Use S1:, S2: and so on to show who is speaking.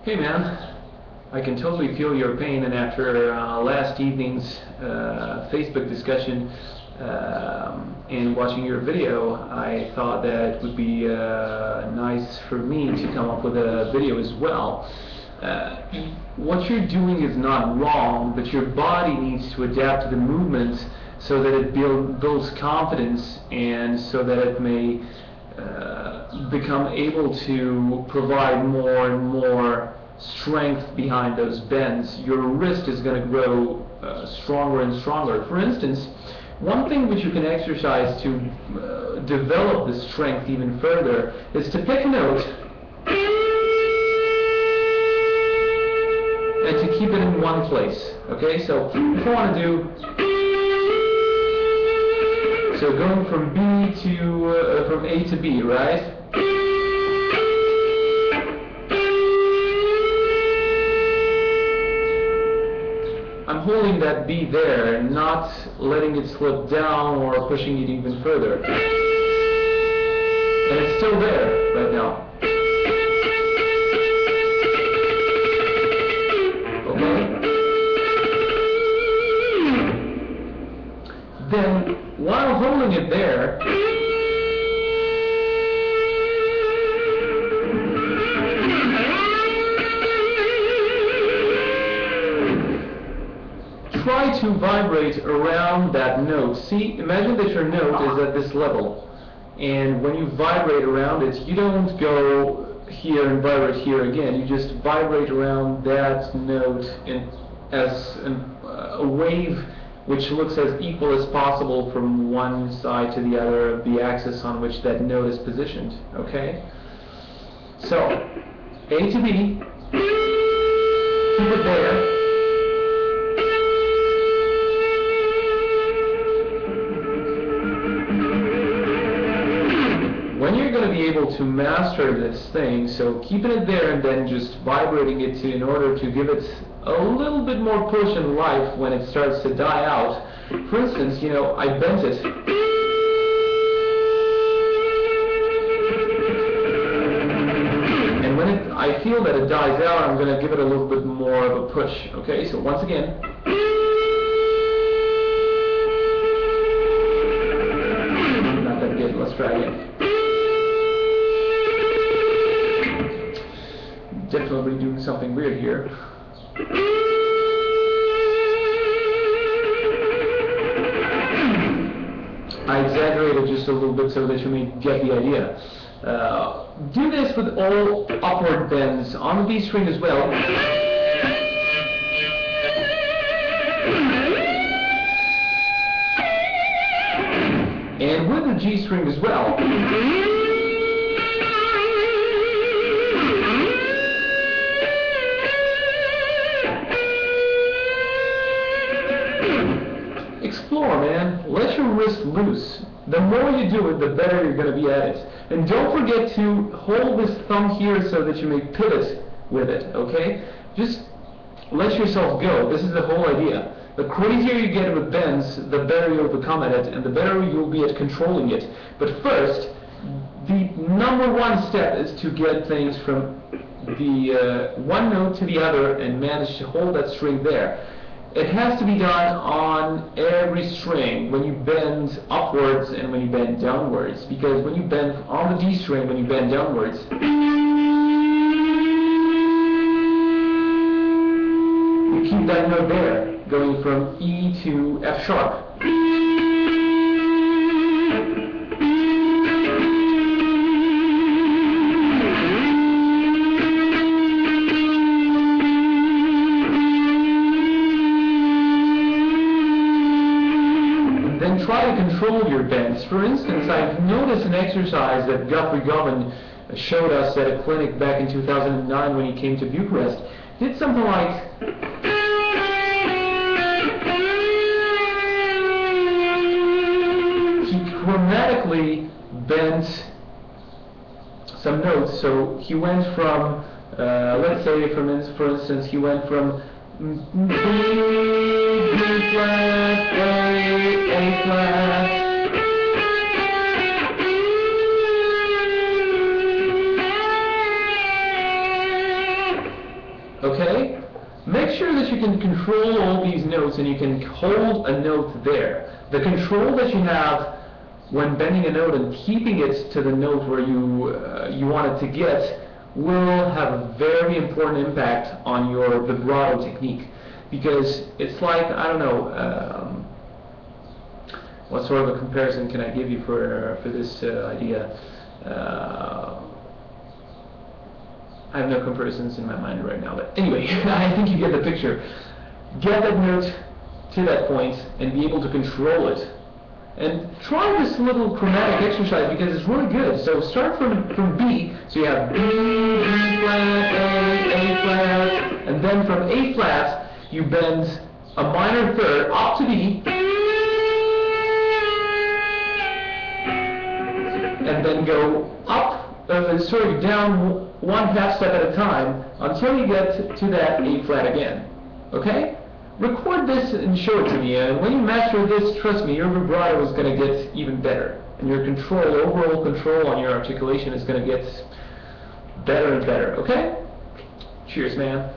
S1: Hey man, I can totally feel your pain, and after last evening's Facebook discussion and watching your video, I thought that it would be nice for me to come up with a video as well. What you're doing is not wrong, but your body needs to adapt to the movement so that it builds confidence, and so that it may become able to provide more and more strength behind those bends. Your wrist is going to grow stronger and stronger. For instance, one thing which you can exercise to develop the strength even further is to pick a note and to keep it in one place. Okay, so if I want to do, so going from B to from A to B, right? I'm holding that B there, not letting it slip down or pushing it even further. And it's still there right now. Okay? Then, while holding it there, try to vibrate around that note. See, imagine that your note is at this level, and when you vibrate around it, you don't go here and vibrate here again. You just vibrate around that note as a wave which looks as equal as possible from one side to the other of the axis on which that note is positioned. Okay? So, A to B, keep it there. When you're going to be able to master this thing, so keeping it there and then just vibrating it in order to give it a little bit more push in life when it starts to die out. For instance, you know, I bent it. And when I feel that it dies out, I'm going to give it a little bit more of a push. Okay, so once again. Not that good, let's try again. Definitely doing something weird here. I exaggerated just a little bit so that you may get the idea. Do this with all upward bends on the B string as well. And with the G string as well. Explore, man. Let your wrist loose. The more you do it, the better you're going to be at it. And don't forget to hold this thumb here so that you may pivot with it, okay? Just let yourself go. This is the whole idea. The crazier you get with bends, the better you'll become at it, and the better you'll be at controlling it. But first, the number one step is to get things from the one note to the other and manage to hold that string there. It has to be done on every string, when you bend upwards and when you bend downwards, because when you bend on the D string, when you bend downwards, you keep that note there, going from E to F sharp. Try to control your bends. For instance, I've noticed an exercise that Guthrie Govan showed us at a clinic back in 2009 when he came to Bucharest. Did something like... He chromatically bent some notes. So he went from, let's say for instance, he went from B, B flat, A flat. okay? Make sure that you can control all these notes and you can hold a note there. The control that you have when bending a note and keeping it to the note where you want it to get will have a very important impact on your vibrato technique. Because it's like, I don't know, what sort of a comparison can I give you for this idea? I have no comparisons in my mind right now, but anyway, I think you get the picture. Get that note to that point and be able to control it. And try this little chromatic exercise because it's really good. So start from B, so you have B, B flat, A flat, and then from A flat, you bend a minor third up to B, and then go up, down one half step at a time until you get to that A flat again. Okay? Record this and show it to me, and when you master this, trust me, your vibrato is going to get even better, and your overall control on your articulation is going to get better and better. Okay? Cheers, man.